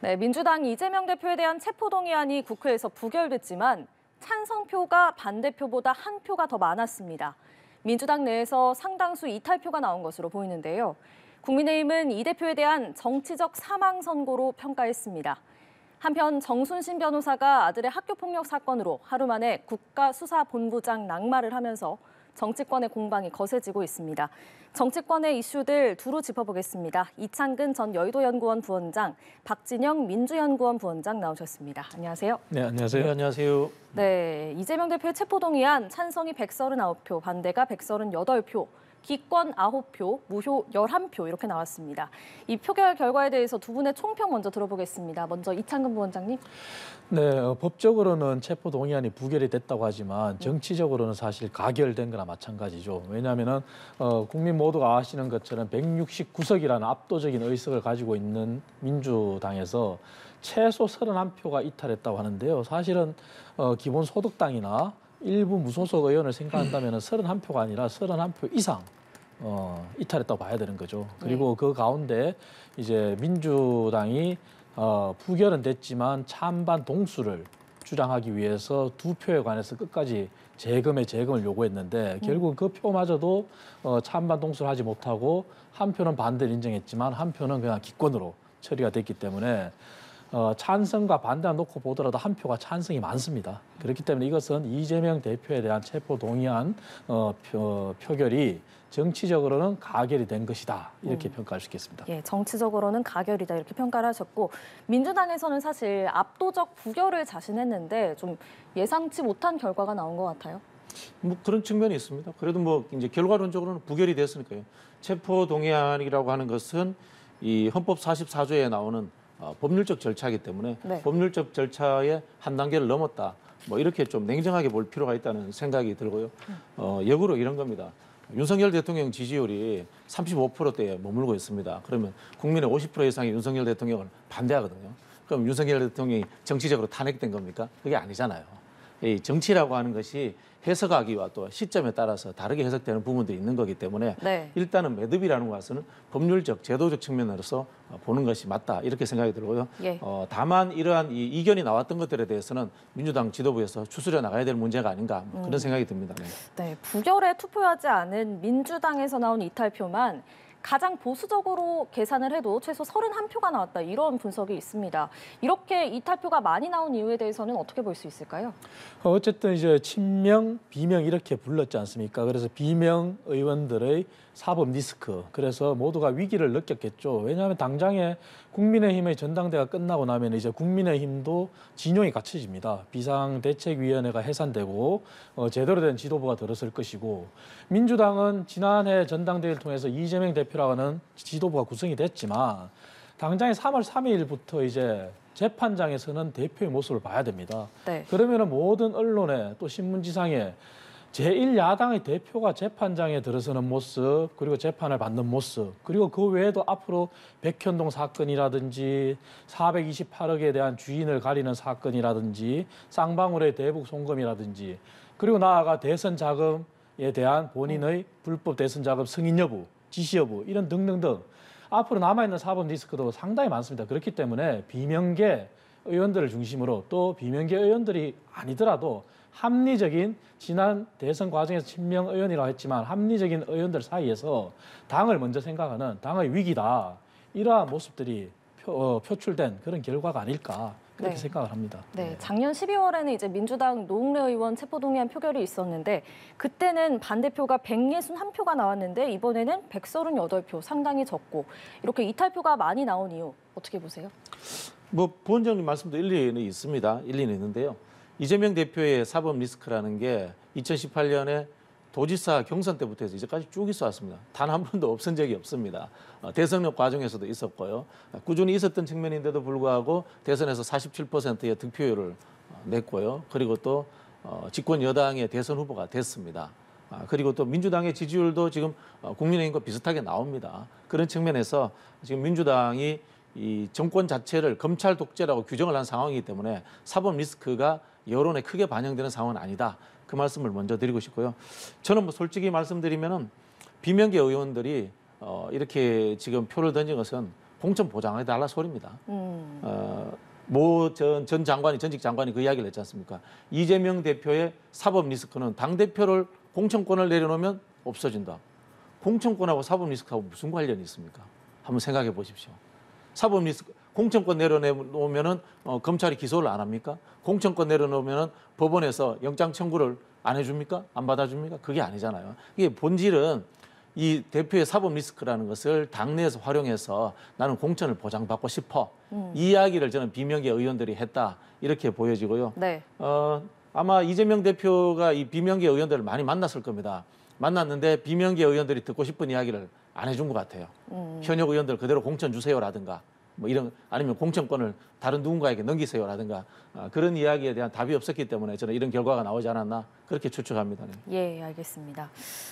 네, 민주당 이재명 대표에 대한 체포동의안이 국회에서 부결됐지만 찬성표가 반대표보다 한 표가 더 많았습니다. 민주당 내에서 상당수 이탈표가 나온 것으로 보이는데요. 국민의힘은 이 대표에 대한 정치적 사망 선고로 평가했습니다. 한편 정순신 변호사가 아들의 학교폭력 사건으로 하루 만에 국가수사본부장 낙마를 하면서 정치권의 공방이 거세지고 있습니다. 정치권의 이슈들 두루 짚어보겠습니다. 이창근 전 여의도연구원 부원장, 박진영 민주연구원 부원장 나오셨습니다. 안녕하세요. 네, 안녕하세요. 네, 안녕하세요. 네, 이재명 대표의 체포동의안 찬성이 139표, 반대가 138표. 기권 9표, 무효 11표 이렇게 나왔습니다. 이 표결 결과에 대해서 두 분의 총평 먼저 들어보겠습니다. 먼저 이창근 부원장님. 네, 법적으로는 체포동의안이 부결이 됐다고 하지만 정치적으로는 사실 가결된 거나 마찬가지죠. 왜냐하면 국민 모두가 아시는 것처럼 169석이라는 압도적인 의석을 가지고 있는 민주당에서 최소 31표가 이탈했다고 하는데요. 사실은 기본소득당이나 일부 무소속 의원을 생각한다면 31표가 아니라 31표 이상 이탈했다고 봐야 되는 거죠. 그리고 그 가운데 이제 민주당이 부결은 됐지만 찬반 동수를 주장하기 위해서 두 표에 관해서 끝까지 재검을 요구했는데 결국 그 표마저도 찬반 동수를 하지 못하고 한 표는 반대를 인정했지만 한 표는 그냥 기권으로 처리가 됐기 때문에 찬성과 반대만 놓고 보더라도 한 표가 찬성이 많습니다. 그렇기 때문에 이것은 이재명 대표에 대한 체포동의안 표결이 정치적으로는 가결이 된 것이다. 이렇게 평가할 수 있겠습니다. 예, 정치적으로는 가결이다 이렇게 평가를 하셨고 민주당에서는 사실 압도적 부결을 자신했는데 좀 예상치 못한 결과가 나온 것 같아요. 뭐 그런 측면이 있습니다. 그래도 뭐 이제 결과론적으로는 부결이 됐으니까요. 체포동의안이라고 하는 것은 이 헌법 44조에 나오는 법률적 절차이기 때문에 법률적 절차의 한 단계를 넘었다. 뭐 이렇게 좀 냉정하게 볼 필요가 있다는 생각이 들고요. 역으로 이런 겁니다. 윤석열 대통령 지지율이 35%대에 머물고 있습니다. 그러면 국민의 50% 이상이 윤석열 대통령을 반대하거든요. 그럼 윤석열 대통령이 정치적으로 탄핵된 겁니까? 그게 아니잖아요. 이 정치라고 하는 것이 해석하기와 또 시점에 따라서 다르게 해석되는 부분들이 있는 거기 때문에 일단은 매듭이라는 것은 법률적, 제도적 측면으로서 보는 것이 맞다 이렇게 생각이 들고요. 다만 이러한 이 이견이 나왔던 것들에 대해서는 민주당 지도부에서 추스려 나가야 될 문제가 아닌가 그런 생각이 듭니다. 네, 부결에 투표하지 않은 민주당에서 나온 이탈표만 가장 보수적으로 계산을 해도 최소 31표가 나왔다 이런 분석이 있습니다. 이렇게 이탈표가 많이 나온 이유에 대해서는 어떻게 볼 수 있을까요? 어쨌든 이제 친명, 비명 이렇게 불렀지 않습니까? 그래서 비명 의원들의 사법 리스크, 그래서 모두가 위기를 느꼈겠죠. 왜냐하면 당장에 국민의힘의 전당대회가 끝나고 나면 이제 국민의힘도 진용이 갖춰집니다. 비상대책위원회가 해산되고 제대로 된 지도부가 들어설 것이고 민주당은 지난해 전당대회를 통해서 이재명 대표라고 하는 지도부가 구성이 됐지만 당장에 3월 3일부터 이제 재판장에서는 대표의 모습을 봐야 됩니다. 그러면은 모든 언론에 또 신문지상에 제1야당의 대표가 재판장에 들어서는 모습, 그리고 재판을 받는 모습, 그리고 그 외에도 앞으로 백현동 사건이라든지 428억에 대한 주인을 가리는 사건이라든지 쌍방울의 대북 송금이라든지 그리고 나아가 대선 자금에 대한 본인의 불법 대선 자금 승인 여부, 지시 여부 이런 등등등 앞으로 남아있는 사법 리스크도 상당히 많습니다. 그렇기 때문에 비명계 의원들을 중심으로 또 비명계 의원들이 아니더라도 합리적인 지난 대선 과정에서 친명 의원이라고 했지만 합리적인 의원들 사이에서 당을 먼저 생각하는 당의 위기다. 이러한 모습들이 표출된 그런 결과가 아닐까 그렇게 생각을 합니다. 작년 12월에는 이제 민주당 노웅래 의원 체포동의안 표결이 있었는데 그때는 반대표가 161표가 나왔는데 이번에는 138표 상당히 적고 이렇게 이탈표가 많이 나온 이유 어떻게 보세요? 뭐 부원장님 말씀도 일리는 있습니다. 일리는 있는데요. 이재명 대표의 사법 리스크라는 게 2018년에 도지사 경선 때부터 해서 이제까지 쭉 있어 왔습니다. 단 한 번도 없은 적이 없습니다. 대선 과정에서도 있었고요. 꾸준히 있었던 측면인데도 불구하고 대선에서 47%의 득표율을 냈고요. 그리고 또 집권 여당의 대선 후보가 됐습니다. 그리고 또 민주당의 지지율도 지금 국민의힘과 비슷하게 나옵니다. 그런 측면에서 지금 민주당이 이 정권 자체를 검찰 독재라고 규정을 한 상황이기 때문에 사법 리스크가 여론에 크게 반영되는 상황은 아니다. 그 말씀을 먼저 드리고 싶고요. 저는 뭐 솔직히 말씀드리면은 비명계 의원들이 이렇게 지금 표를 던진 것은 공천 보장해 달라 소리입니다. 모 전 장관이 전직 장관이 그 이야기를 했지 않습니까? 이재명 대표의 사법 리스크는 당 대표를 공천권을 내려놓으면 없어진다. 공천권하고 사법 리스크하고 무슨 관련이 있습니까? 한번 생각해 보십시오. 사법 리스크 공천권 내려놓으면은 검찰이 기소를 안 합니까? 공천권 내려놓으면은 법원에서 영장 청구를 안 해줍니까? 안 받아줍니까? 그게 아니잖아요. 이게 본질은 이 대표의 사법 리스크라는 것을 당내에서 활용해서 나는 공천을 보장받고 싶어. 이 이야기를 저는 비명계 의원들이 했다. 이렇게 보여지고요. 네. 아마 이재명 대표가 이 비명계 의원들을 많이 만났을 겁니다. 만났는데 비명계 의원들이 듣고 싶은 이야기를 안 해준 것 같아요. 현역 의원들 그대로 공천 주세요라든가 뭐 이런 아니면 공천권을 다른 누군가에게 넘기세요라든가 그런 이야기에 대한 답이 없었기 때문에 저는 이런 결과가 나오지 않았나 그렇게 추측합니다. 네. 예, 알겠습니다.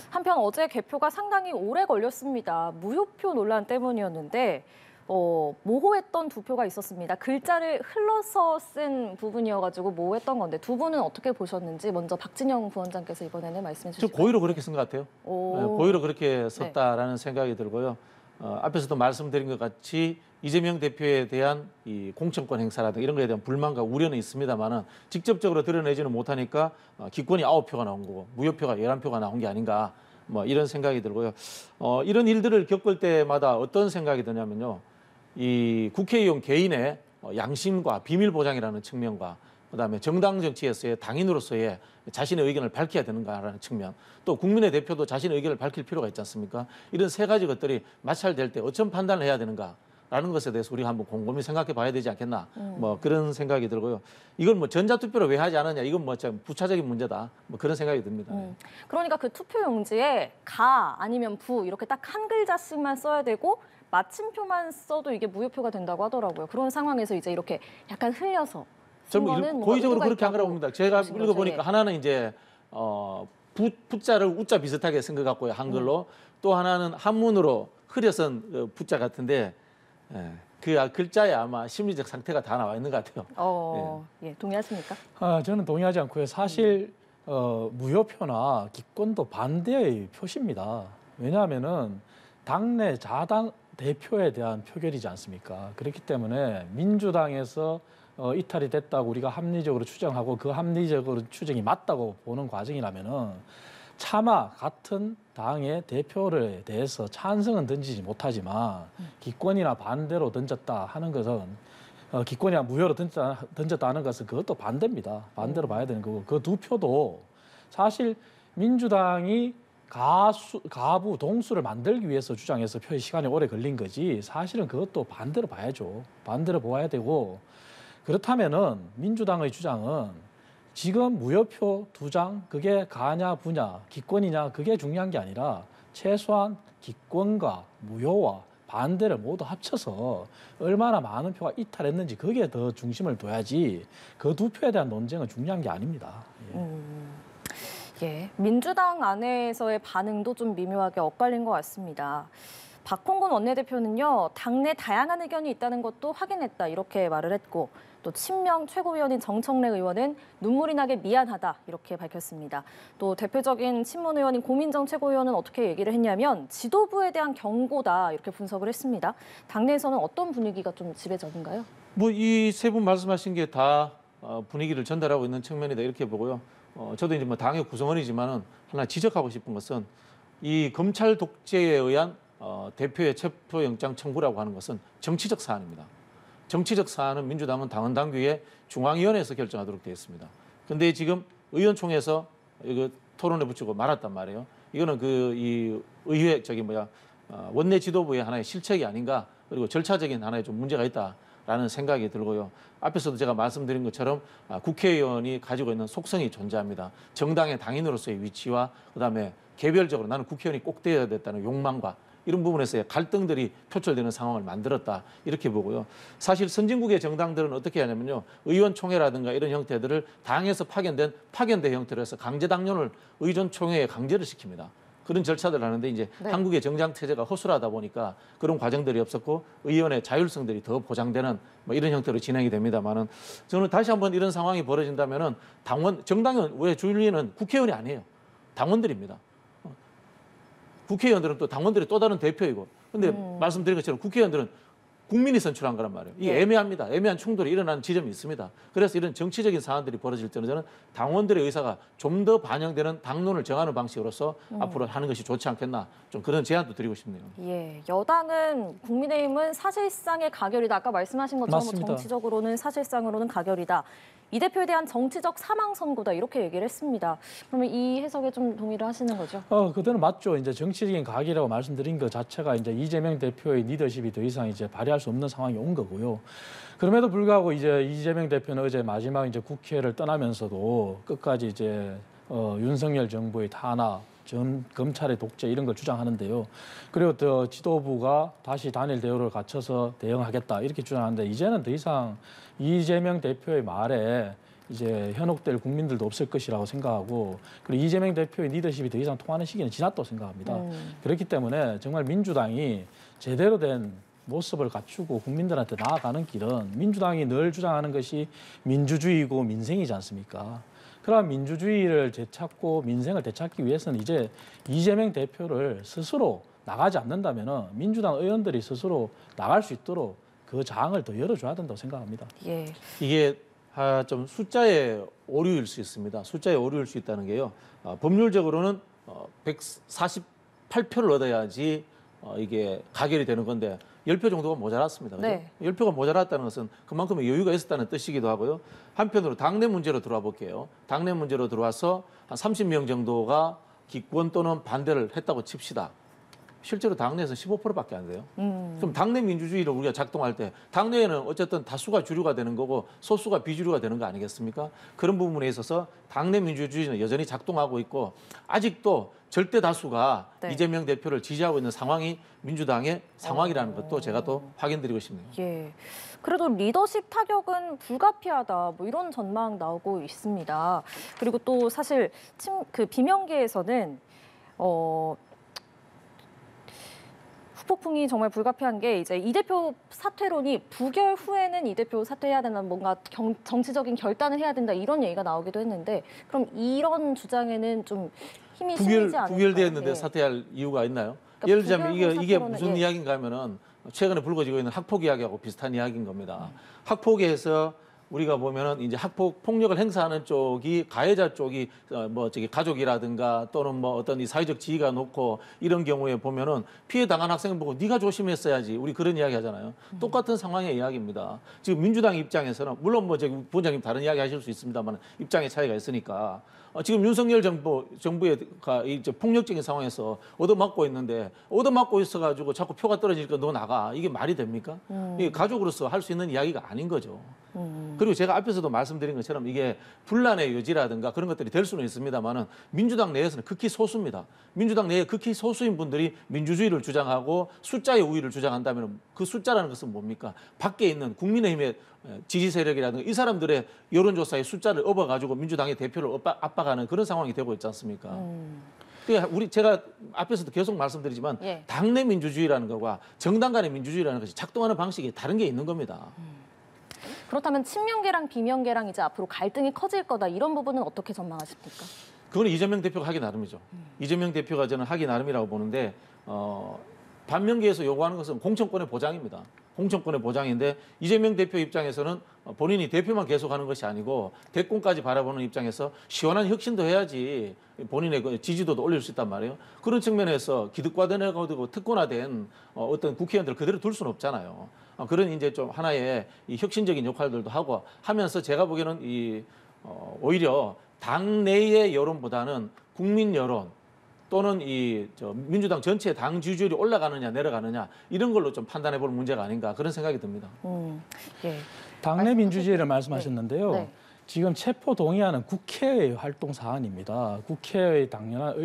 한편 어제 개표가 상당히 오래 걸렸습니다. 무효표 논란 때문이었는데 모호했던 두 표가 있었습니다. 글자를 흘러서 쓴 부분이어가지고 모호했던 건데 두 분은 어떻게 보셨는지 먼저 박진영 부원장께서 이번에는 말씀해 주시죠. 저 고의로 그렇게 쓴 것 같아요. 네, 고의로 그렇게 썼다라는 생각이 들고요. 앞에서도 말씀드린 것 같이 이재명 대표에 대한 이 공천권 행사라든가 이런 거에 대한 불만과 우려는 있습니다만은 직접적으로 드러내지는 못하니까 기권이 9표가 나온 거고 무효표가 11표가 나온 게 아닌가 뭐 이런 생각이 들고요. 이런 일들을 겪을 때마다 어떤 생각이 드냐면요. 이 국회의원 개인의 양심과 비밀 보장이라는 측면과 그다음에 정당 정치에서의 당인으로서의 자신의 의견을 밝혀야 되는가라는 측면, 또 국민의 대표도 자신의 의견을 밝힐 필요가 있지 않습니까? 이런 세 가지 것들이 마찰될 때 어떤 판단을 해야 되는가라는 것에 대해서 우리가 한번 곰곰이 생각해 봐야 되지 않겠나, 뭐 그런 생각이 들고요. 이건 뭐 전자투표를 왜 하지 않느냐, 이건 뭐 참 부차적인 문제다, 뭐 그런 생각이 듭니다. 그러니까 그 투표 용지에 가 아니면 부 이렇게 딱 한 글자씩만 써야 되고 마침표만 써도 이게 무효표가 된다고 하더라고요. 그런 상황에서 이제 이렇게 약간 흘려서 저는 고의적으로 그렇게 한 거라고 봅니다. 제가 읽어보니까 하나는 이제 부자를 우자 비슷하게 쓴 것 같고요, 한글로. 또 하나는 한문으로 흐려선 부자 같은데 그 글자에 아마 심리적 상태가 다 나와 있는 것 같아요. 예, 동의하십니까? 저는 동의하지 않고요. 사실 무효표나 기권도 반대의 표시입니다. 왜냐하면은 당내 자당 대표에 대한 표결이지 않습니까? 그렇기 때문에 민주당에서 이탈이 됐다고 우리가 합리적으로 추정하고 그 합리적으로 추정이 맞다고 보는 과정이라면은 차마 같은 당의 대표에 대해서 찬성은 던지지 못하지만 기권이나 반대로 던졌다 하는 것은 기권이나 무효로 던졌다 하는 것은 그것도 반대입니다. 반대로 봐야 되는 거고 그 두 표도 사실 민주당이 가부 동수를 만들기 위해서 주장해서 표의 시간이 오래 걸린 거지 사실은 그것도 반대로 봐야죠. 반대로 보아야 되고 그렇다면은 민주당의 주장은 지금 무효표 2장 그게 가냐 부냐 기권이냐 그게 중요한 게 아니라 최소한 기권과 무효와 반대를 모두 합쳐서 얼마나 많은 표가 이탈했는지 그게 더 중심을 둬야지 그 두 표에 대한 논쟁은 중요한 게 아닙니다. 예, 민주당 안에서의 반응도 좀 미묘하게 엇갈린 것 같습니다. 박홍근 원내대표는요, 당내 다양한 의견이 있다는 것도 확인했다 이렇게 말을 했고 또 친명 최고위원인 정청래 의원은 눈물이 나게 미안하다 이렇게 밝혔습니다. 또 대표적인 친문 의원인 고민정 최고위원은 어떻게 얘기를 했냐면 지도부에 대한 경고다 이렇게 분석을 했습니다. 당내에서는 어떤 분위기가 좀 지배적인가요? 뭐 이 세 분 말씀하신 게 다 분위기를 전달하고 있는 측면이다 이렇게 보고요. 저도 이제 뭐 당의 구성원이지만은 하나 지적하고 싶은 것은 이 검찰 독재에 의한 대표의 체포영장 청구라고 하는 것은 정치적 사안입니다. 정치적 사안은 민주당은 당헌 당규의 중앙위원회에서 결정하도록 되어 있습니다. 그런데 지금 의원총회에서 이거 토론에 붙이고 말았단 말이에요. 이거는 이 의회 원내 지도부의 하나의 실책이 아닌가, 그리고 절차적인 하나의 좀 문제가 있다라는 생각이 들고요. 앞에서도 제가 말씀드린 것처럼 국회의원이 가지고 있는 속성이 존재합니다. 정당의 당인으로서의 위치와 그다음에 개별적으로 나는 국회의원이 꼭 되어야 됐다는 욕망과 이런 부분에서의 갈등들이 표출되는 상황을 만들었다 이렇게 보고요. 사실 선진국의 정당들은 어떻게 하냐면요. 의원총회라든가 이런 형태들을 당에서 파견대 형태로 해서 강제 당론을 의원총회에 강제를 시킵니다. 그런 절차들을 하는데 이제 한국의 정당 체제가 허술하다 보니까 그런 과정들이 없었고 의원의 자율성들이 더 보장되는 뭐 이런 형태로 진행이 됩니다만은 저는 다시 한번 이런 상황이 벌어진다면은 정당은 왜 주인은 국회의원이 아니에요. 당원들입니다. 국회의원들은 또 당원들의 또 다른 대표이고, 근데 말씀드린 것처럼 국회의원들은 국민이 선출한 거란 말이에요. 이게 애매합니다. 애매한 충돌이 일어나는 지점이 있습니다. 그래서 이런 정치적인 사안들이 벌어질 때는 저는 당원들의 의사가 좀 더 반영되는 당론을 정하는 방식으로서 앞으로 하는 것이 좋지 않겠나 좀 그런 제안도 드리고 싶네요. 예, 여당은 국민의힘은 사실상의 가결이다. 아까 말씀하신 것처럼 뭐 맞습니다. 정치적으로는 사실상으로는 가결이다. 이 대표에 대한 정치적 사망 선고다 이렇게 얘기를 했습니다. 그러면 이 해석에 좀 동의를 하시는 거죠? 그대로 맞죠. 이제 정치적인 각이라고 말씀드린 것 자체가 이제 이재명 대표의 리더십이 더 이상 이제 발휘할 수 없는 상황이 온 거고요. 그럼에도 불구하고 이제 이재명 대표는 어제 마지막 이제 국회를 떠나면서도 끝까지 이제 윤석열 정부의 탄압, 검찰의 독재 이런 걸 주장하는데요. 그리고 또 지도부가 다시 단일 대우를 갖춰서 대응하겠다 이렇게 주장하는데 이제는 더 이상 이재명 대표의 말에 이제 현혹될 국민들도 없을 것이라고 생각하고 그리고 이재명 대표의 리더십이 더 이상 통하는 시기는 지났다고 생각합니다. 그렇기 때문에 정말 민주당이 제대로 된 모습을 갖추고 국민들한테 나아가는 길은 민주당이 늘 주장하는 것이 민주주의고 민생이지 않습니까? 그런 민주주의를 되찾고 민생을 되찾기 위해서는 이제 이재명 대표를 스스로 나가지 않는다면 민주당 의원들이 스스로 나갈 수 있도록 그 장을 더 열어줘야 된다고 생각합니다. 예. 이게 좀 숫자의 오류일 수 있습니다. 숫자의 오류일 수 있다는 게요. 법률적으로는 148표를 얻어야지 이게 가결이 되는 건데 10표 정도가 모자랐습니다. 그죠? 네. 10표가 모자랐다는 것은 그만큼의 여유가 있었다는 뜻이기도 하고요. 한편으로 당내 문제로 들어와 볼게요. 당내 문제로 들어와서 한 30명 정도가 기권 또는 반대를 했다고 칩시다. 실제로 당내에서 15%밖에 안 돼요. 그럼 당내 민주주의를 우리가 작동할 때 당내에는 어쨌든 다수가 주류가 되는 거고 소수가 비주류가 되는 거 아니겠습니까? 그런 부분에 있어서 당내 민주주의는 여전히 작동하고 있고 아직도 절대 다수가 네. 이재명 대표를 지지하고 있는 상황이 민주당의 상황이라는 것도 제가 또 확인드리고 싶네요. 예. 그래도 리더십 타격은 불가피하다. 뭐 이런 전망 나오고 있습니다. 그리고 또 사실 그 비명계에서는 후폭풍이 정말 불가피한 게 이제 이 대표 사퇴론이 부결 후에는 이 대표 사퇴해야 된다, 뭔가 정치적인 결단을 해야 된다 이런 얘기가 나오기도 했는데 그럼 이런 주장에는 좀 힘이 실리지 않을까요? 부결되었는데 예. 사퇴할 이유가 있나요? 그러니까 예를 들자면 부결 후 이게 사퇴로는- 무슨 예. 이야기인가 하면은 최근에 불거지고 있는 학폭 이야기하고 비슷한 이야기인 겁니다. 학폭에서 우리가 보면은 이제 학폭 폭력을 행사하는 쪽이 가해자 쪽이 가족이라든가 또는 뭐 어떤 이 사회적 지위가 높고 이런 경우에 보면은 피해 당한 학생 보고 네가 조심했어야지 우리 그런 이야기 하잖아요. 똑같은 상황의 이야기입니다. 지금 민주당 입장에서는 물론 뭐 저기 부원장님 다른 이야기 하실 수 있습니다만 입장의 차이가 있으니까 지금 윤석열 정부의 이제 폭력적인 상황에서 얻어맞고 있는데 얻어맞고 있어가지고 자꾸 표가 떨어지니까 너 나가 이게 말이 됩니까? 이게 가족으로서 할 수 있는 이야기가 아닌 거죠. 그리고 제가 앞에서도 말씀드린 것처럼 이게 분란의 여지라든가 그런 것들이 될 수는 있습니다만은 민주당 내에서는 극히 소수입니다. 민주당 내에 극히 소수인 분들이 민주주의를 주장하고 숫자의 우위를 주장한다면 그 숫자라는 것은 뭡니까? 밖에 있는 국민의힘의 지지 세력이라든가 이 사람들의 여론조사의 숫자를 업어가지고 민주당의 대표를 압박하는 그런 상황이 되고 있지 않습니까? 그러니까 제가 앞에서도 계속 말씀드리지만 예. 당내 민주주의라는 것과 정당 간의 민주주의라는 것이 작동하는 방식이 다른 게 있는 겁니다. 그렇다면 친명계랑 비명계랑 이제 앞으로 갈등이 커질 거다 이런 부분은 어떻게 전망하십니까? 그건 이재명 대표가 하기 나름이죠. 이재명 대표가 저는 하기 나름이라고 보는데 반면계에서 요구하는 것은 공천권의 보장입니다. 공천권의 보장인데 이재명 대표 입장에서는 본인이 대표만 계속하는 것이 아니고 대권까지 바라보는 입장에서 시원한 혁신도 해야지 본인의 그 지지도도 올릴 수 있단 말이에요. 그런 측면에서 기득권화되고 특권화된 어떤 국회의원들 그대로 둘 수는 없잖아요. 그런 이제 좀 하나의 이 혁신적인 역할들도 하고 하면서 제가 보기에는 오히려 당내의 여론보다는 국민 여론 또는 민주당 전체 당 지지율이 올라가느냐 내려가느냐 이런 걸로 좀 판단해 볼 문제가 아닌가 그런 생각이 듭니다. 예. 당내 민주주의를 말씀하셨는데요. 네. 지금 체포 동의안은 국회의 활동 사안입니다. 국회의 당연한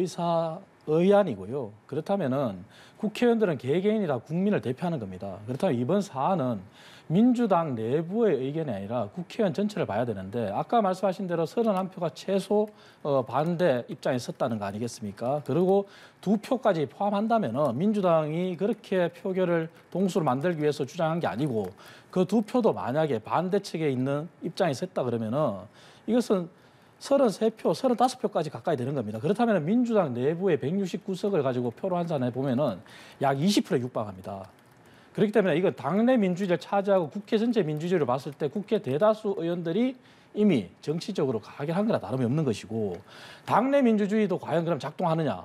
의안이고요. 그렇다면은 국회의원들은 개개인이 다 국민을 대표하는 겁니다. 그렇다면 이번 사안은 민주당 내부의 의견이 아니라 국회의원 전체를 봐야 되는데 아까 말씀하신 대로 31표가 최소 반대 입장에 섰다는 거 아니겠습니까? 그리고 2표까지 포함한다면 민주당이 그렇게 표결을 동수로 만들기 위해서 주장한 게 아니고 그 2표도 만약에 반대측에 있는 입장에 섰다 그러면은 이것은 33표, 35표까지 가까이 되는 겁니다. 그렇다면 민주당 내부의 169석을 가지고 표로 환산해 보면은 약 20%에 육박합니다. 그렇기 때문에 이거 당내 민주주의를 차지하고 국회 전체 민주주의를 봤을 때 국회 대다수 의원들이 이미 정치적으로 가결한 거나 다름이 없는 것이고 당내 민주주의도 과연 그럼 작동하느냐.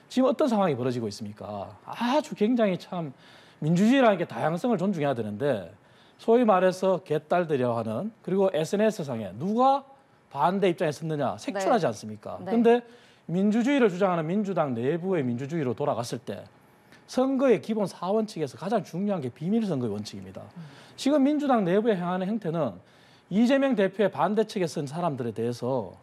지금 어떤 상황이 벌어지고 있습니까? 아주 굉장히 참 민주주의라는 게 다양성을 존중해야 되는데 소위 말해서 개딸들이라고 하는 그리고 SNS상에 누가 반대 입장에 섰느냐 색출하지 않습니까? 그런데 민주주의를 주장하는 민주당 내부의 민주주의로 돌아갔을 때 선거의 기본 4원칙에서 가장 중요한 게 비밀선거의 원칙입니다. 지금 민주당 내부에 행하는 형태는 이재명 대표의 반대측에 선 사람들에 대해서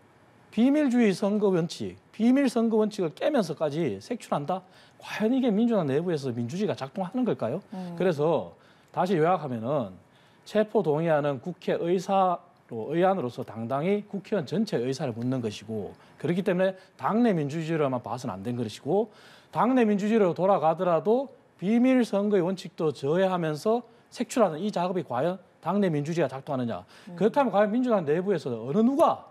비밀주의 선거 원칙, 비밀 선거 원칙을 깨면서까지 색출한다? 과연 이게 민주당 내부에서 민주주의가 작동하는 걸까요? 그래서 다시 요약하면은 체포 동의안은 국회 의안으로서 당당히 국회의원 전체 의사를 묻는 것이고 그렇기 때문에 당내 민주주의로만 봐서는 안 된 것이고 당내 민주주의로 돌아가더라도 비밀 선거의 원칙도 저해하면서 색출하는 이 작업이 과연 당내 민주주의가 작동하느냐. 그렇다면 과연 민주당 내부에서 어느 누가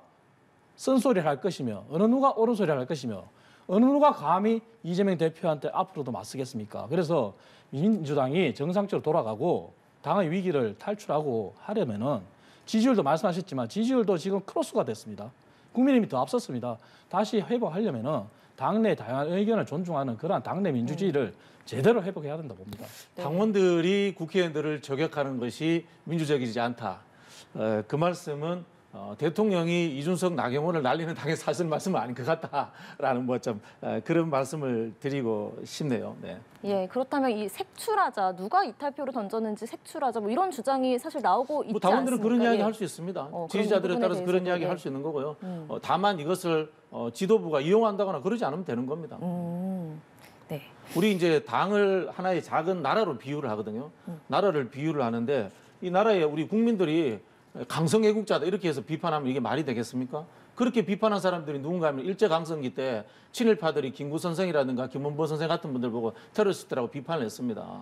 쓴소리를 할 것이며 어느 누가 옳은 소리를 할 것이며 어느 누가 감히 이재명 대표한테 앞으로도 맞서겠습니까? 그래서 민주당이 정상적으로 돌아가고 당의 위기를 탈출하고 하려면은 지지율도 말씀하셨지만 지지율도 지금 크로스가 됐습니다. 국민의힘이 더 앞섰습니다. 다시 회복하려면은 당내 다양한 의견을 존중하는 그러한 당내 민주주의를 제대로 회복해야 된다 봅니다. 당원들이 국회의원들을 저격하는 것이 민주적이지 않다. 그 말씀은 대통령이 이준석, 나경원을 날리는 당의 사실 말씀은 아닌 것 같다라는 뭐 좀 그런 말씀을 드리고 싶네요. 네. 예, 그렇다면 이 색출하자, 누가 이탈표를 던졌는지 색출하자, 뭐 이런 주장이 사실 나오고 있지 뭐 당원들은 않습니까? 그런 이야기 예. 할 수 있습니다. 그런 지지자들에 부분에 따라서 그런 대해서도, 이야기 예. 할 수 있는 거고요. 다만 이것을 지도부가 이용한다거나 그러지 않으면 되는 겁니다. 네. 우리 이제 당을 하나의 작은 나라로 비유를 하거든요. 나라를 비유를 하는데 이 나라에 우리 국민들이 강성 애국자다 이렇게 해서 비판하면 이게 말이 되겠습니까? 그렇게 비판한 사람들이 누군가 하면 일제강점기 때 친일파들이 김구 선생이라든가 김원보 선생 같은 분들 보고 테러리스트라고 비판을 했습니다.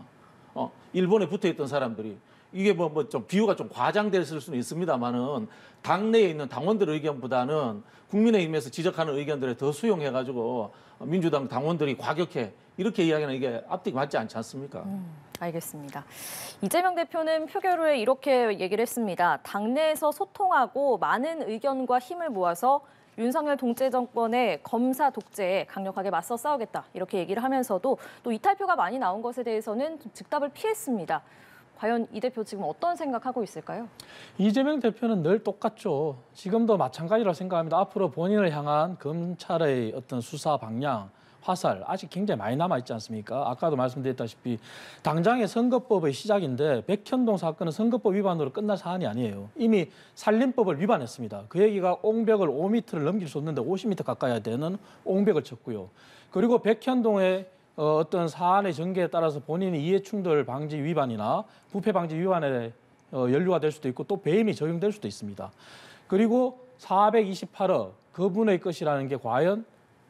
일본에 붙어있던 사람들이 이게 뭐 좀 비유가 좀 과장될 수는 있습니다만은 당내에 있는 당원들 의견보다는 국민의힘에서 지적하는 의견들에 더 수용해가지고 민주당 당원들이 과격해 이렇게 이야기는 이게 앞뒤가 맞지 않지 않습니까? 알겠습니다. 이재명 대표는 표결 후에 이렇게 얘기를 했습니다. 당내에서 소통하고 많은 의견과 힘을 모아서 윤석열 독재 정권의 검사 독재에 강력하게 맞서 싸우겠다. 이렇게 얘기를 하면서도 또 이탈표가 많이 나온 것에 대해서는 좀 즉답을 피했습니다. 과연 이 대표 지금 어떤 생각하고 있을까요? 이재명 대표는 늘 똑같죠. 지금도 마찬가지라고 생각합니다. 앞으로 본인을 향한 검찰의 어떤 수사 방향, 화살 아직 굉장히 많이 남아있지 않습니까? 아까도 말씀드렸다시피 당장의 선거법의 시작인데 백현동 사건은 선거법 위반으로 끝날 사안이 아니에요. 이미 산림법을 위반했습니다. 그 얘기가 옹벽을 5m를 넘길 수 없는데 50m 가까이 되는 옹벽을 쳤고요. 그리고 백현동의 어떤 사안의 전개에 따라서 본인이 이해충돌 방지 위반이나 부패 방지 위반에 연루가 될 수도 있고 또 배임이 적용될 수도 있습니다. 그리고 428억 그분의 것이라는 게 과연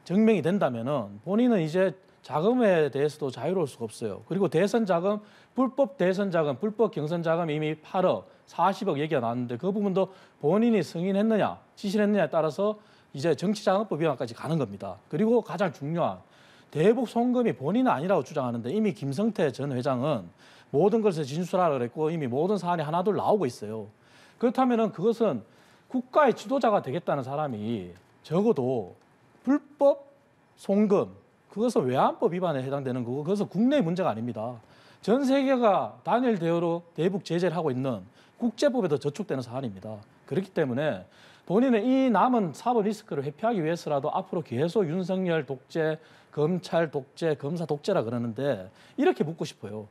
증명이 된다면은 본인은 이제 자금에 대해서도 자유로울 수가 없어요. 그리고 대선 자금, 불법 대선 자금, 불법 경선 자금 이미 8억, 40억 얘기가 나왔는데 그 부분도 본인이 승인했느냐, 지시했느냐에 따라서 이제 정치자금법 위반까지 가는 겁니다. 그리고 가장 중요한 대북 송금이 본인은 아니라고 주장하는데 이미 김성태 전 회장은 모든 것을 진술하라고 그랬고 이미 모든 사안이 하나둘 나오고 있어요. 그렇다면은 그것은 국가의 지도자가 되겠다는 사람이 적어도 불법 송금, 그것은 외환법 위반에 해당되는 거고 그것은 국내의 문제가 아닙니다. 전 세계가 단일 대우로 대북 제재를 하고 있는 국제법에도 저촉되는 사안입니다. 그렇기 때문에 본인은 이 남은 사법 리스크를 회피하기 위해서라도 앞으로 계속 윤석열 독재, 검찰 독재, 검사 독재라 그러는데 이렇게 묻고 싶어요.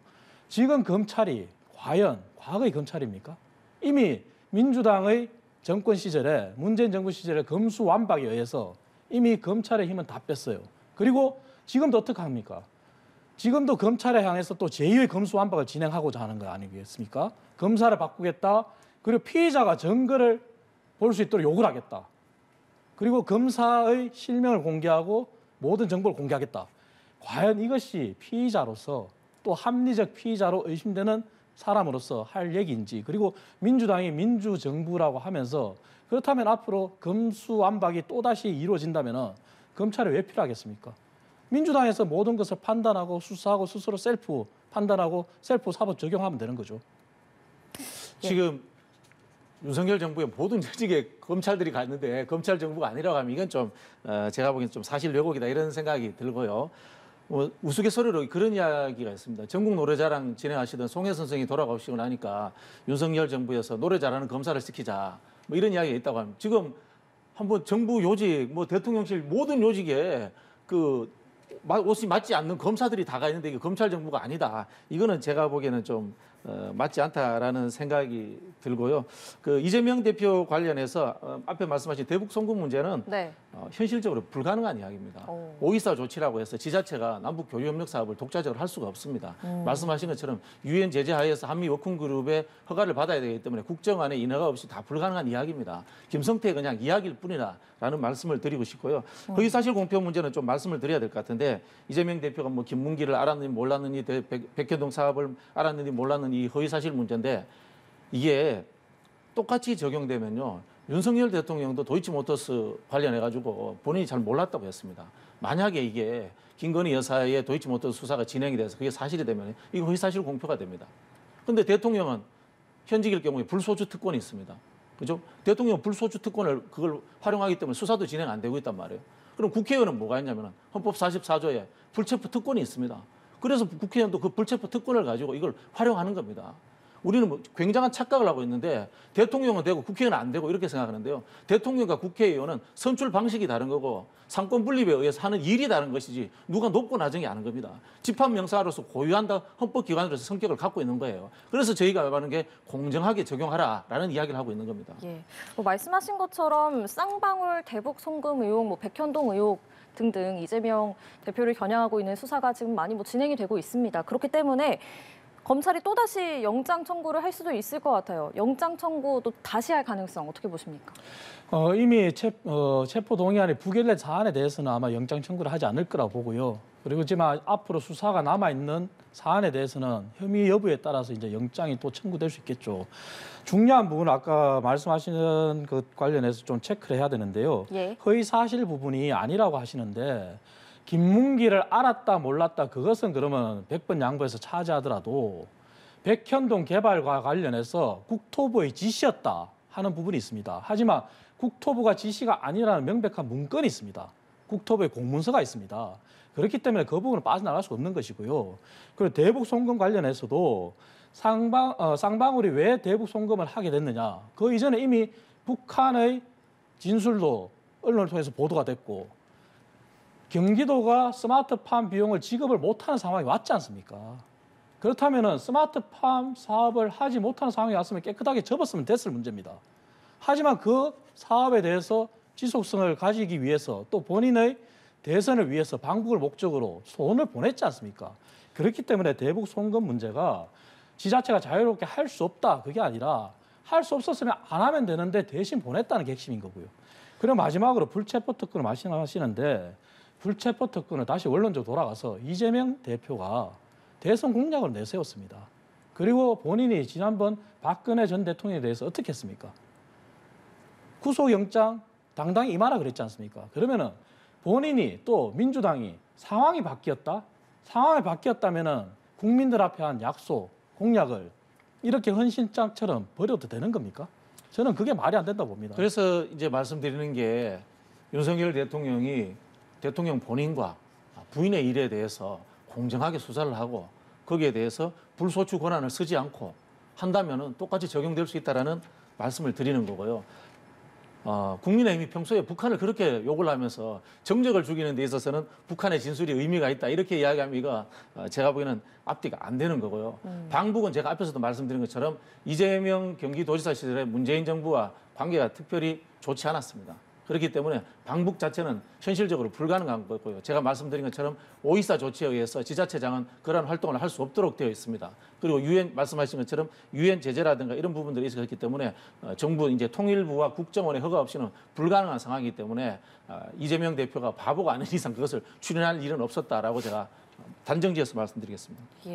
지금 검찰이 과연 과거의 검찰입니까? 이미 민주당의 정권 시절에 문재인 정부 시절에 검수완박에 의해서 이미 검찰의 힘은 다 뺐어요. 그리고 지금도 어떻게 합니까? 지금도 검찰에 향해서 또 제2의 검수완박을 진행하고자 하는 거 아니겠습니까? 검사를 바꾸겠다. 그리고 피의자가 증거를 볼 수 있도록 요구를 하겠다. 그리고 검사의 실명을 공개하고 모든 정보를 공개하겠다. 과연 이것이 피의자로서 또 합리적 피의자로 의심되는 사람으로서 할 얘기인지 그리고 민주당이 민주정부라고 하면서 그렇다면 앞으로 검수완박이 또다시 이루어진다면 검찰이 왜 필요하겠습니까? 민주당에서 모든 것을 판단하고 수사하고 스스로 셀프 판단하고 셀프 사법 적용하면 되는 거죠. 지금 윤석열 정부의 모든 조직에 검찰들이 갔는데 검찰 정부가 아니라고 하면 이건 좀 제가 보기엔 좀 사실 왜곡이다 이런 생각이 들고요. 우스갯소리로 그런 이야기가 있습니다. 전국 노래자랑 진행하시던 송혜 선생이 돌아가시고 나니까 윤석열 정부에서 노래 잘하는 검사를 시키자 뭐 이런 이야기가 있다고 합니다. 지금 한번 정부 요직, 뭐 대통령실 모든 요직에 그 옷이 맞지 않는 검사들이 다 가 있는데 이게 검찰 정부가 아니다. 이거는 제가 보기에는 좀 맞지 않다라는 생각이 들고요. 그 이재명 대표 관련해서 앞에 말씀하신 대북 송금 문제는 네. 현실적으로 불가능한 이야기입니다. 524 조치라고 해서 지자체가 남북 교류 협력 사업을 독자적으로 할 수가 없습니다. 말씀하신 것처럼 유엔 제재 하에서 한미 워킹 그룹의 허가를 받아야 되기 때문에 국정안에 인허가 없이 다 불가능한 이야기입니다. 김성태 그냥 이야기일 뿐이라라는 말씀을 드리고 싶고요. 허위사실 공표 문제는 좀 말씀을 드려야 될 것 같은데 이재명 대표가 뭐 김문기를 알았느니 몰랐느니 백현동 사업을 알았느니 몰랐느니 이 허위사실 문제인데 이게 똑같이 적용되면요. 윤석열 대통령도 도이치모터스 관련해가지고 본인이 잘 몰랐다고 했습니다. 만약에 이게 김건희 여사의 도이치모터스 수사가 진행이 돼서 그게 사실이 되면 이거 허위사실 공표가 됩니다. 그런데 대통령은 현직일 경우에 불소추 특권이 있습니다. 그죠? 대통령 불소추 특권을 그걸 활용하기 때문에 수사도 진행 안 되고 있단 말이에요. 그럼 국회의원은 뭐가 있냐면 헌법 44조에 불체포 특권이 있습니다. 그래서 국회의원도 그 불체포 특권을 가지고 이걸 활용하는 겁니다. 우리는 뭐 굉장한 착각을 하고 있는데 대통령은 되고 국회의원은 안 되고 이렇게 생각하는데요. 대통령과 국회의원은 선출 방식이 다른 거고 상권 분립에 의해서 하는 일이 다른 것이지 누가 높고 낮은 게 아닌 겁니다. 집합 명사로서 고유한다 헌법기관으로서 성격을 갖고 있는 거예요. 그래서 저희가 말하는 게 공정하게 적용하라라는 이야기를 하고 있는 겁니다. 예. 뭐 말씀하신 것처럼 쌍방울 대북 송금 의혹, 뭐 백현동 의혹 등등 이재명 대표를 겨냥하고 있는 수사가 지금 많이 뭐 진행이 되고 있습니다. 그렇기 때문에 검찰이 또다시 영장 청구를 할 수도 있을 것 같아요. 영장 청구도 다시 할 가능성 어떻게 보십니까? 이미 체포 동의안이 부결된 사안에 대해서는 아마 영장 청구를 하지 않을 거라고 보고요. 그리고 지금 앞으로 수사가 남아 있는 사안에 대해서는 혐의 여부에 따라서 이제 영장이 또 청구될 수 있겠죠. 중요한 부분은 아까 말씀하시는 것 관련해서 좀 체크를 해야 되는데요. 예. 허위 사실 부분이 아니라고 하시는데 김문기를 알았다 몰랐다 그것은 그러면 100번 양보해서 차지하더라도 백현동 개발과 관련해서 국토부의 지시였다 하는 부분이 있습니다. 하지만 국토부가 지시가 아니라는 명백한 문건이 있습니다. 국토부의 공문서가 있습니다. 그렇기 때문에 그 부분은 빠져나갈 수 없는 것이고요. 그리고 대북 송금 관련해서도 쌍방울이 왜 대북 송금을 하게 됐느냐. 그 이전에 이미 북한의 진술도 언론을 통해서 보도가 됐고 경기도가 스마트팜 비용을 지급을 못하는 상황이 왔지 않습니까? 그렇다면 스마트팜 사업을 하지 못하는 상황이 왔으면 깨끗하게 접었으면 됐을 문제입니다. 하지만 그 사업에 대해서 지속성을 가지기 위해서 또 본인의 대선을 위해서 방북을 목적으로 돈을 보냈지 않습니까? 그렇기 때문에 대북 송금 문제가 지자체가 자유롭게 할 수 없다. 그게 아니라 할 수 없었으면 안 하면 되는데 대신 보냈다는 게 핵심인 거고요. 그리고 마지막으로 불체포 특권을 말씀하시는데 불체포 특권을 다시 원론적으로 돌아가서 이재명 대표가 대선 공약을 내세웠습니다. 그리고 본인이 지난번 박근혜 전 대통령에 대해서 어떻게 했습니까? 구속영장 당당히 임하라 그랬지 않습니까? 그러면은 본인이 또 민주당이 상황이 바뀌었다? 상황이 바뀌었다면은 국민들 앞에 한 약속, 공약을 이렇게 헌신장처럼 버려도 되는 겁니까? 저는 그게 말이 안 된다고 봅니다. 그래서 이제 말씀드리는 게 윤석열 대통령이 대통령 본인과 부인의 일에 대해서 공정하게 수사를 하고 거기에 대해서 불소추 권한을 쓰지 않고 한다면은 똑같이 적용될 수 있다라는 말씀을 드리는 거고요. 국민의힘이 평소에 북한을 그렇게 욕을 하면서 정적을 죽이는 데 있어서는 북한의 진술이 의미가 있다 이렇게 이야기하면 이거 제가 보기에는 앞뒤가 안 되는 거고요. 방북은 제가 앞에서도 말씀드린 것처럼 이재명 경기도지사 시절에 문재인 정부와 관계가 특별히 좋지 않았습니다. 그렇기 때문에 방북 자체는 현실적으로 불가능한 거고요. 제가 말씀드린 것처럼 524 조치에 의해서 지자체장은 그러한 활동을 할 수 없도록 되어 있습니다. 그리고 유엔 말씀하신 것처럼 유엔 제재라든가 이런 부분들이 있었기 때문에 정부 이제 통일부와 국정원의 허가 없이는 불가능한 상황이기 때문에 이재명 대표가 바보가 아닌 이상 그것을 추진할 일은 없었다라고 제가 단정지어서 말씀드리겠습니다. 예.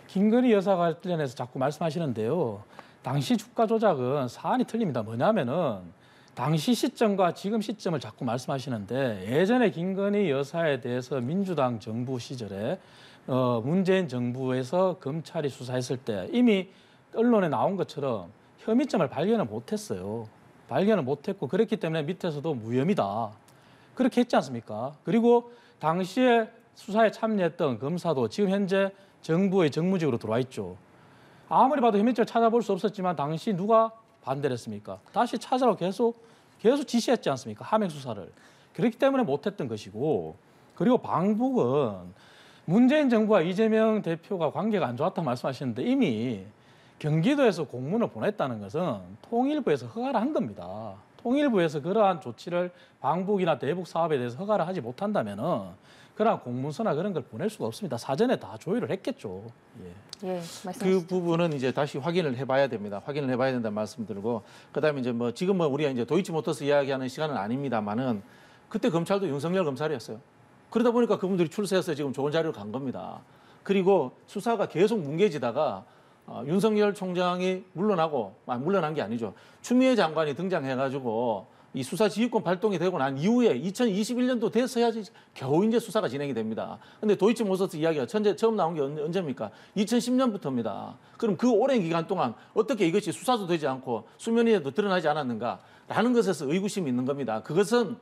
김건희 여사 관련해서 자꾸 말씀하시는데요. 당시 주가 조작은 사안이 틀립니다. 뭐냐면은 당시 시점과 지금 시점을 자꾸 말씀하시는데 예전에 김건희 여사에 대해서 민주당 정부 시절에 문재인 정부에서 검찰이 수사했을 때 이미 언론에 나온 것처럼 혐의점을 발견을 못했어요. 발견을 못했고 그랬기 때문에 밑에서도 무혐의다. 그렇게 했지 않습니까? 그리고 당시에 수사에 참여했던 검사도 지금 현재 정부의 정무직으로 들어와 있죠. 아무리 봐도 혐의점을 찾아볼 수 없었지만 당시 누가 반대를 했습니까? 다시 찾아라고 계속 지시했지 않습니까? 하명 수사를. 그렇기 때문에 못했던 것이고 그리고 방북은 문재인 정부와 이재명 대표가 관계가 안 좋았다고 말씀하시는데 이미 경기도에서 공문을 보냈다는 것은 통일부에서 허가를 한 겁니다. 통일부에서 그러한 조치를 방북이나 대북 사업에 대해서 허가를 하지 못한다면은 그러한 공문서나 그런 걸 보낼 수가 없습니다. 사전에 다 조율을 했겠죠. 예, 그 부분은 이제 다시 확인을 해봐야 됩니다. 확인을 해봐야 된다는 말씀드리고 그다음에 이제 뭐 지금 뭐 우리가 이제 도이치모터스 이야기하는 시간은 아닙니다만은 그때 검찰도 윤석열 검찰이었어요. 그러다 보니까 그분들이 출세해서 지금 좋은 자리로 간 겁니다. 그리고 수사가 계속 뭉개지다가 윤석열 총장이 물러난 게 아니죠. 추미애 장관이 등장해가지고 이 수사 지휘권 발동이 되고 난 이후에 2021년도 돼서야지 겨우 이제 수사가 진행이 됩니다. 근데 도이치모터스 이야기가 처음 나온 게 언제입니까? 2010년부터입니다. 그럼 그 오랜 기간 동안 어떻게 이것이 수사도 되지 않고 수면 위에도 드러나지 않았는가라는 것에서 의구심이 있는 겁니다. 그것은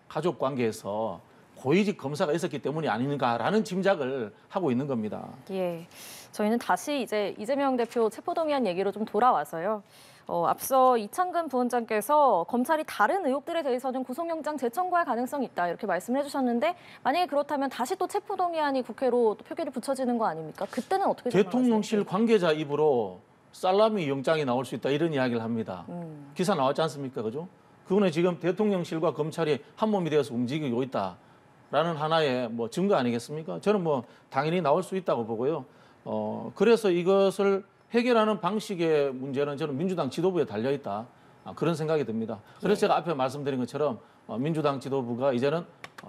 가족 관계에서 고위직 검사가 있었기 때문이 아닌가라는 짐작을 하고 있는 겁니다. 예, 저희는 다시 이제 이재명 대표 체포동의안 얘기로 좀 돌아와서요. 앞서 이창근 부원장께서 검찰이 다른 의혹들에 대해서는 구속영장 재청구할 가능성이 있다 이렇게 말씀을 해주셨는데 만약에 그렇다면 다시 또 체포동의안이 국회로 또 표결이 붙여지는 거 아닙니까? 그때는 어떻게 대통령실 관계자 입으로 살라미 영장이 나올 수 있다 이런 이야기를 합니다. 기사 나왔지 않습니까? 그죠? 그거는 지금 대통령실과 검찰이 한 몸이 되어서 움직이고 있다라는 하나의 뭐 증거 아니겠습니까? 저는 뭐 당연히 나올 수 있다고 보고요. 그래서 이것을 해결하는 방식의 문제는 저는 민주당 지도부에 달려있다. 그런 생각이 듭니다. 그래서 제가 앞에 말씀드린 것처럼 민주당 지도부가 이제는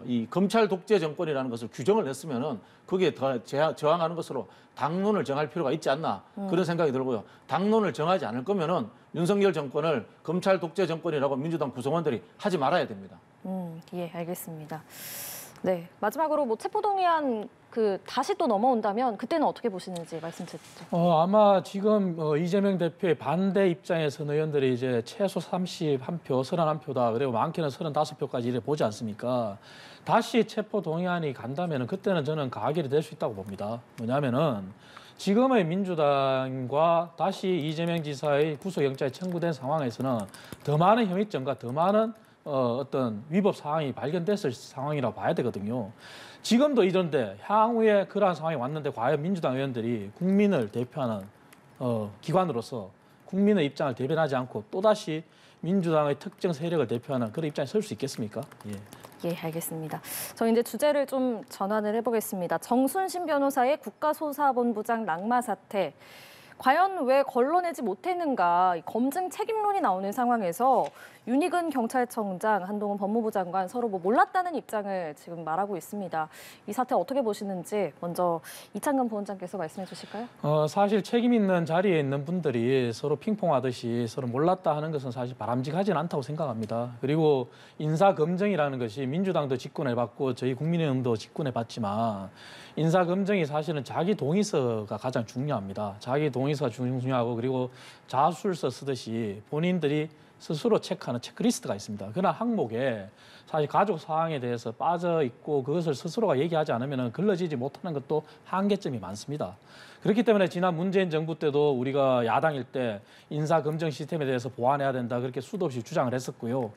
이 검찰 독재 정권이라는 것을 규정을 했으면은 거기에 더 저항하는 것으로 당론을 정할 필요가 있지 않나 그런 생각이 들고요. 당론을 정하지 않을 거면은 윤석열 정권을 검찰 독재 정권이라고 민주당 구성원들이 하지 말아야 됩니다. 예, 알겠습니다. 네, 마지막으로 뭐 체포동의안 다시 또 넘어온다면 그때는 어떻게 보시는지 말씀 주시죠. 아마 지금 이재명 대표의 반대 입장에 선 의원들이 이제 최소 31표, 31표다. 그리고 많게는 35표까지 이래 보지 않습니까? 다시 체포 동의안이 간다면은 그때는 저는 가결이 될 수 있다고 봅니다. 뭐냐면은 지금의 민주당과 다시 이재명 지사의 구속영장이 청구된 상황에서는 더 많은 혐의점과 더 많은 어떤 위법 사항이 발견됐을 상황이라고 봐야 되거든요. 지금도 이런데 향후에 그러한 상황이 왔는데 과연 민주당 의원들이 국민을 대표하는 기관으로서 국민의 입장을 대변하지 않고 또다시 민주당의 특정 세력을 대표하는 그런 입장에 설 수 있겠습니까? 예, 알겠습니다. 저희 이제 주제를 좀 전환을 해보겠습니다. 정순신 변호사의 국가수사본부장 낙마 사태. 과연 왜 걸러내지 못했는가 검증 책임론이 나오는 상황에서 윤희근 경찰청장, 한동훈 법무부 장관 서로 뭐 몰랐다는 입장을 지금 말하고 있습니다. 이 사태 어떻게 보시는지 먼저 이창근 부원장께서 말씀해 주실까요? 사실 책임 있는 자리에 있는 분들이 서로 핑퐁하듯이 서로 몰랐다 하는 것은 사실 바람직하지는 않다고 생각합니다. 그리고 인사검증이라는 것이 민주당도 직권해봤고 저희 국민의힘도 직권해봤지만 인사검증이 사실은 자기 동의서가 가장 중요합니다. 자기 동의서가 중요하고 그리고 자술서 쓰듯이 본인들이 스스로 체크하는 체크리스트가 있습니다. 그러나 항목에 사실 가족 사항에 대해서 빠져 있고 그것을 스스로가 얘기하지 않으면 걸러지지 못하는 것도 한계점이 많습니다. 그렇기 때문에 지난 문재인 정부 때도 우리가 야당일 때 인사검증 시스템에 대해서 보완해야 된다 그렇게 수도 없이 주장을 했었고요.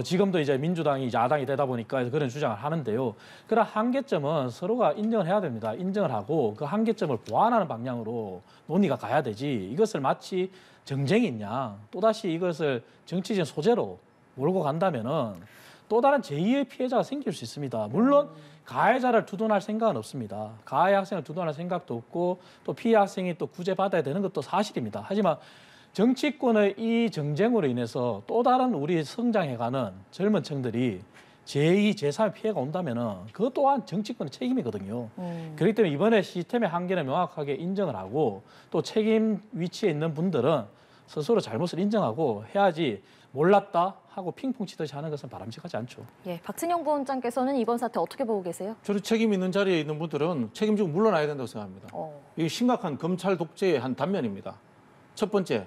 지금도 이제 민주당이 야당이 되다 보니까 그런 주장을 하는데요. 그런 한계점은 서로가 인정을 해야 됩니다. 인정을 하고 그 한계점을 보완하는 방향으로 논의가 가야 되지. 이것을 마치 정쟁이 냐 또다시 이것을 정치적인 소재로 몰고 간다면은 또 다른 제2의 피해자가 생길 수 있습니다. 물론 가해자를 두둔할 생각은 없습니다. 가해 학생을 두둔할 생각도 없고 또 피해 학생이 또 구제받아야 되는 것도 사실입니다. 하지만 정치권의 이 정쟁으로 인해서 또 다른 우리 성장해가는 젊은 층들이 제2, 제3의 피해가 온다면은 그것 또한 정치권의 책임이거든요. 그렇기 때문에 이번에 시스템의 한계를 명확하게 인정을 하고 또 책임 위치에 있는 분들은 스스로 잘못을 인정하고 해야지 몰랐다 하고 핑퐁 치듯이 하는 것은 바람직하지 않죠. 예, 박진영 부원장께서는 이번 사태 어떻게 보고 계세요? 저는 책임 있는 자리에 있는 분들은 책임지고 물러나야 된다고 생각합니다. 이게 심각한 검찰 독재의 한 단면입니다. 첫 번째,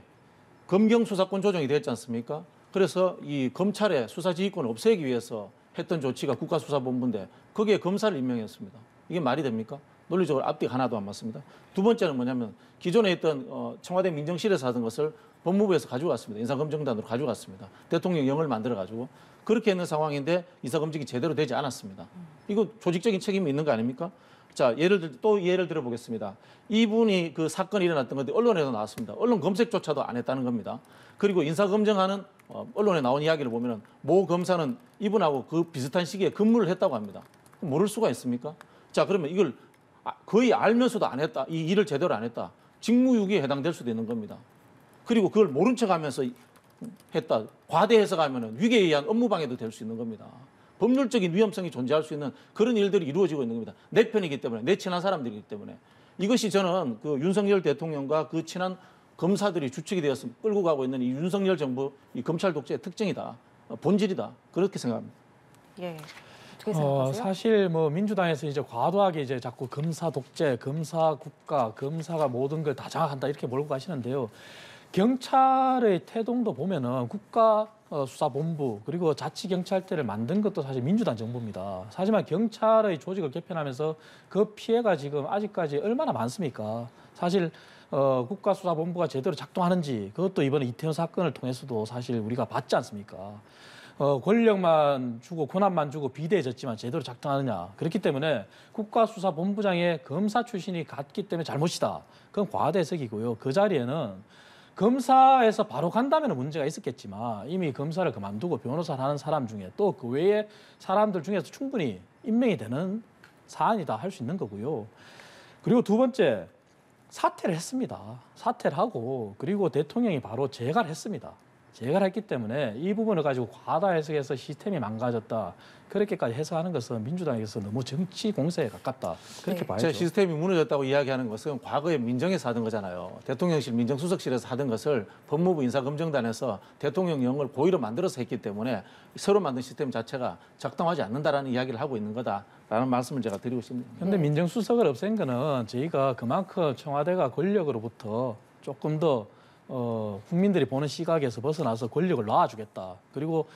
검경 수사권 조정이 됐지 않습니까? 그래서 이 검찰의 수사 지휘권을 없애기 위해서 했던 조치가 국가수사본부인데 거기에 검사를 임명했습니다. 이게 말이 됩니까? 논리적으로 앞뒤가 하나도 안 맞습니다. 두 번째는 뭐냐면 기존에 있던 청와대 민정실에서 하던 것을 법무부에서 가져갔습니다. 인사검증단으로 가져갔습니다. 대통령령을 만들어가지고 그렇게 있는 상황인데 인사검증이 제대로 되지 않았습니다. 이거 조직적인 책임이 있는 거 아닙니까? 자, 또 예를 들어보겠습니다. 이분이 그 사건이 일어났던 건데 언론에도 나왔습니다. 언론 검색조차도 안 했다는 겁니다. 그리고 인사검증하는 언론에 나온 이야기를 보면은 모 검사는 이분하고 그 비슷한 시기에 근무를 했다고 합니다. 모를 수가 있습니까? 자, 그러면 이걸 거의 알면서도 안 했다. 이 일을 제대로 안 했다. 직무유기에 해당될 수도 있는 겁니다. 그리고 그걸 모른 척하면서 했다. 과대 해석하면은 위계에 의한 업무방해도 될 수 있는 겁니다. 법률적인 위험성이 존재할 수 있는 그런 일들이 이루어지고 있는 겁니다. 내 편이기 때문에, 내 친한 사람들이기 때문에. 이것이 저는 그 윤석열 대통령과 그 친한 검사들이 주축이 되어서 끌고 가고 있는 이 윤석열 정부 이 검찰 독재의 특징이다. 본질이다. 그렇게 생각합니다. 예. 어떻게 생각하세요? 사실 뭐 민주당에서 이제 과도하게 이제 자꾸 검사 독재, 검사 국가, 검사가 모든 걸 다 장악한다 이렇게 몰고 가시는데요. 경찰의 태동도 보면은 국가수사본부 그리고 자치경찰대를 만든 것도 사실 민주당 정부입니다. 하지만 경찰의 조직을 개편하면서 그 피해가 지금 아직까지 얼마나 많습니까? 사실 국가수사본부가 제대로 작동하는지 그것도 이번에 이태원 사건을 통해서도 사실 우리가 봤지 않습니까? 권력만 주고 권한만 주고 비대해졌지만 제대로 작동하느냐. 그렇기 때문에 국가수사본부장에 검사 출신이 갔기 때문에 잘못이다. 그건 과대 해석이고요. 그 자리에는 검사에서 바로 간다면 문제가 있었겠지만 이미 검사를 그만두고 변호사를 하는 사람 중에 또 그 외의 사람들 중에서 충분히 임명이 되는 사안이다 할 수 있는 거고요. 그리고 두 번째, 사퇴를 했습니다. 사퇴를 하고 그리고 대통령이 바로 재가를 했습니다. 재가를 했기 때문에 이 부분을 가지고 과다 해석해서 시스템이 망가졌다. 그렇게까지 해석하는 것은 민주당에서 너무 정치 공세에 가깝다. 그렇게 네. 봐야죠. 제가 시스템이 무너졌다고 이야기하는 것은 과거에 민정에서 하던 거잖아요. 대통령실 민정수석실에서 하던 것을 법무부 인사검증단에서 대통령령을 고의로 만들어서 했기 때문에 새로 만든 시스템 자체가 작동하지 않는다라는 이야기를 하고 있는 거다라는 말씀을 제가 드리고 싶습니다. 그런데 민정수석을 없앤 거는 저희가 그만큼 청와대가 권력으로부터 조금 더 국민들이 보는 시각에서 벗어나서 권력을 놔주겠다. 그리고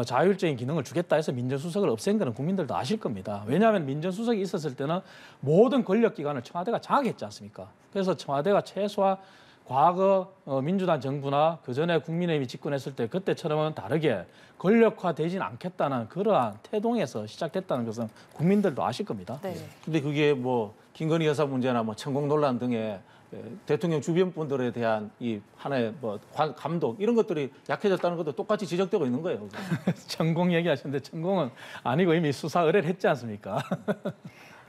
자율적인 기능을 주겠다 해서 민정수석을 없앤 거는 국민들도 아실 겁니다. 왜냐하면 민정수석이 있었을 때는 모든 권력기관을 청와대가 장악했지 않습니까? 그래서 청와대가 최소한 과거 민주당 정부나 그전에 국민의힘이 집권했을 때 그때처럼은 다르게 권력화되진 않겠다는 그러한 태동에서 시작됐다는 것은 국민들도 아실 겁니다. 네. 근데 그게 뭐 김건희 여사 문제나 뭐 천공 논란 등의 대통령 주변 분들에 대한 이 하나의 뭐 감독 이런 것들이 약해졌다는 것도 똑같이 지적되고 있는 거예요. 천공 얘기하시는데 천공은 아니고 이미 수사 의뢰를 했지 않습니까?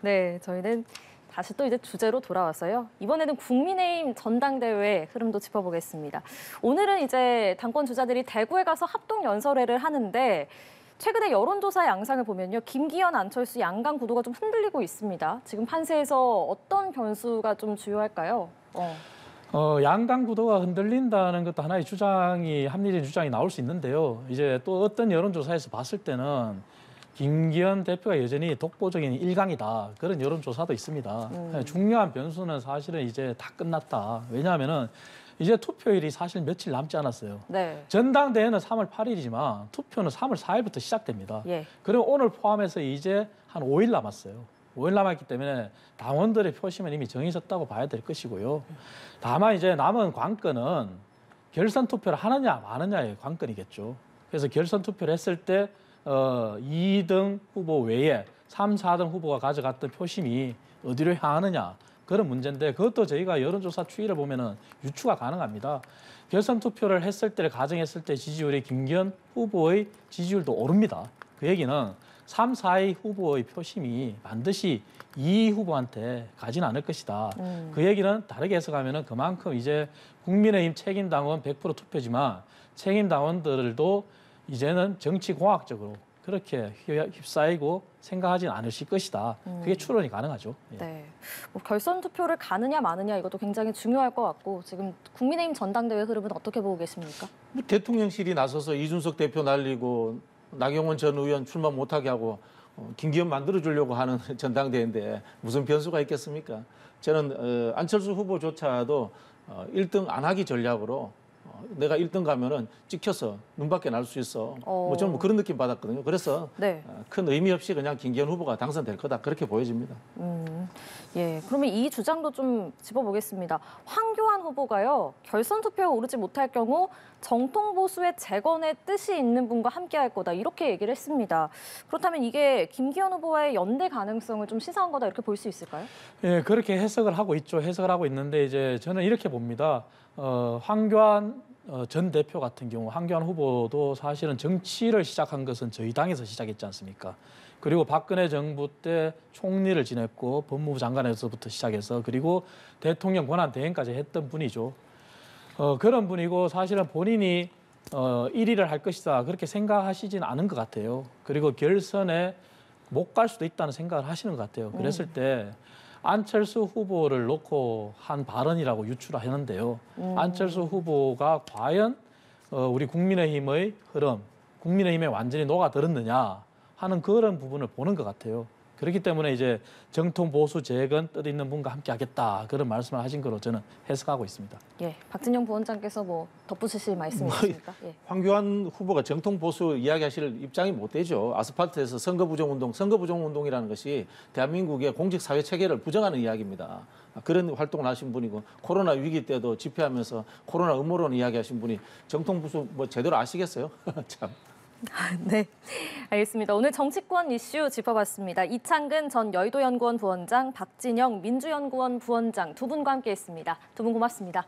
네, 저희는 다시 또 이제 주제로 돌아와서요. 이번에는 국민의힘 전당대회 흐름도 짚어보겠습니다. 오늘은 이제 당권 주자들이 대구에 가서 합동 연설회를 하는데 최근에 여론조사 양상을 보면요. 김기현, 안철수 양강 구도가 좀 흔들리고 있습니다. 지금 판세에서 어떤 변수가 좀 주요할까요? 양강 구도가 흔들린다는 것도 하나의 주장이 합리적인 주장이 나올 수 있는데요. 이제 또 어떤 여론조사에서 봤을 때는 김기현 대표가 여전히 독보적인 1강이다. 그런 여론조사도 있습니다. 중요한 변수는 사실은 이제 다 끝났다. 왜냐하면은 이제 투표일이 사실 며칠 남지 않았어요. 네. 전당대회는 3월 8일이지만 투표는 3월 4일부터 시작됩니다. 예. 그리고 오늘 포함해서 이제 한 5일 남았어요. 5일 남았기 때문에 당원들의 표심은 이미 정해졌다고 봐야 될 것이고요. 다만 이제 남은 관건은 결선 투표를 하느냐 마느냐의 관건이겠죠. 그래서 결선 투표를 했을 때 2등 후보 외에 3, 4등 후보가 가져갔던 표심이 어디로 향하느냐. 그런 문제인데 그것도 저희가 여론조사 추이를 보면은 유추가 가능합니다. 결선 투표를 했을 때를 가정했을 때 지지율이 김기현 후보의 지지율도 오릅니다. 그 얘기는 3, 4위 후보의 표심이 반드시 2위 후보한테 가지는 않을 것이다. 그 얘기는 다르게 해석하면은 그만큼 이제 국민의힘 책임당원 100% 투표지만 책임당원들도 이제는 정치공학적으로 그렇게 휩싸이고 생각하지는 않으실 것이다. 그게 추론이 가능하죠. 예. 네. 뭐 결선 투표를 가느냐 마느냐 이것도 굉장히 중요할 것 같고 지금 국민의힘 전당대회 흐름은 어떻게 보고 계십니까? 뭐 대통령실이 나서서 이준석 대표 날리고 나경원 전 의원 출마 못하게 하고 김기현 만들어주려고 하는 전당대회인데 무슨 변수가 있겠습니까? 저는 안철수 후보조차도 1등 안 하기 전략으로 내가 1등 가면은 찍혀서 눈밖에 날 수 있어. 뭐 저는 뭐 그런 느낌 받았거든요. 그래서 네. 큰 의미 없이 그냥 김기현 후보가 당선될 거다 그렇게 보여집니다. 예, 그러면 이 주장도 좀 짚어보겠습니다. 황교안 후보가요, 결선 투표에 오르지 못할 경우 정통 보수의 재건의 뜻이 있는 분과 함께할 거다 이렇게 얘기를 했습니다. 그렇다면 이게 김기현 후보와의 연대 가능성을 좀 시사한 거다 이렇게 볼 수 있을까요? 예, 그렇게 해석을 하고 있죠. 해석을 하고 있는데 이제 저는 이렇게 봅니다. 황교안 전 대표 같은 경우 황교안 후보도 사실은 정치를 시작한 것은 저희 당에서 시작했지 않습니까? 그리고 박근혜 정부 때 총리를 지냈고 법무부 장관에서부터 시작해서 그리고 대통령 권한 대행까지 했던 분이죠. 그런 분이고 사실은 본인이 1위를 할 것이다 그렇게 생각하시진 않은 것 같아요. 그리고 결선에 못 갈 수도 있다는 생각을 하시는 것 같아요. 그랬을 때 안철수 후보를 놓고 한 발언이라고 유추하는데요. 안철수 후보가 과연 우리 국민의힘의 흐름, 국민의힘에 완전히 녹아들었느냐 하는 그런 부분을 보는 것 같아요. 그렇기 때문에 이제 정통 보수 재건 뜻 있는 분과 함께 하겠다 그런 말씀을 하신 거로 저는 해석하고 있습니다. 예, 박진영 부원장께서 뭐 덧붙이실 말씀이 있습니까? 예. 황교안 후보가 정통 보수 이야기하실 입장이 못 되죠. 아스팔트에서 선거 부정 운동이라는 것이 대한민국의 공직 사회 체계를 부정하는 이야기입니다. 그런 활동을 하신 분이고 코로나 위기 때도 집회하면서 코로나 음모론 이야기하신 분이 정통 보수 뭐 제대로 아시겠어요? 참. 네, 알겠습니다. 오늘 정치권 이슈 짚어봤습니다. 이창근 전 여의도연구원 부원장, 박진영 민주연구원 부원장 두 분과 함께했습니다. 두 분 고맙습니다.